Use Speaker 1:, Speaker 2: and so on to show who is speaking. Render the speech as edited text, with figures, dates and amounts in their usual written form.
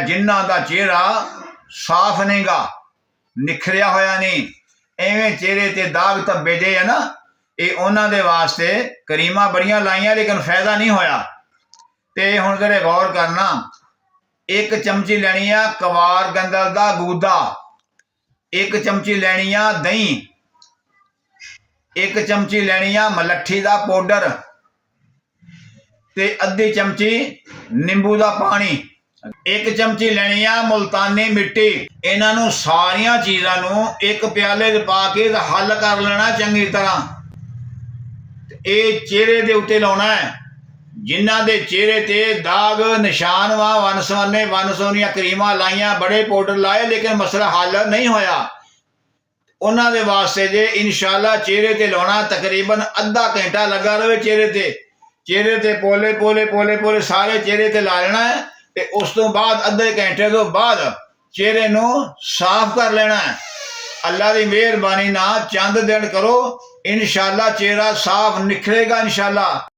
Speaker 1: जिन्हां दा चेहरा साफ नहींगा, निखरिया होया नहीं, एवें चेहरे ते दाग धब्बे जे है ना, ये उन्हां दे वास्ते करीमां बड़ियां लाइयां लेकिन फायदा नहीं होया। ते हुण जरा गौर करना, एक चमची लैनी आ कवार गंदल दा गूदा, एक चमची लैनी आ दही, एक चमची लैनी आ मलट्ठी दा पाउडर ते अद्धी चमची नींबू दा पानी, एक चमची लैनी आ मुल्तानी मिट्टी। इन्हां सारिया चीज़ां नूं एक प्याले च पा के हल कर लेना चंगी तरह। ये चेहरे दे उत्ते लाउणा है। जिन्हां दे चेहरे ते दाग निशान वा वन सवनियां क्रीमां लाइयां, बड़े पाउडर लाए लेकिन मसला हल नहीं होया, उन्हां दे वास्ते जे इंशाअल्लाह चेहरे ते लाउणा तकरीबन अद्धा घंटा लगा रहे चेहरे ते पोले पोले पोले पोले सारे चेहरे ते ला लेना है। ते उस तो बाद अद्धे घंटे तो बाद चेहरे नूं साफ कर लेना है। अल्लाह की मेहरबानी नाल चंद दिन करो, इंशाअल्लाह चेहरा साफ निखरेगा इंशाअल्लाह।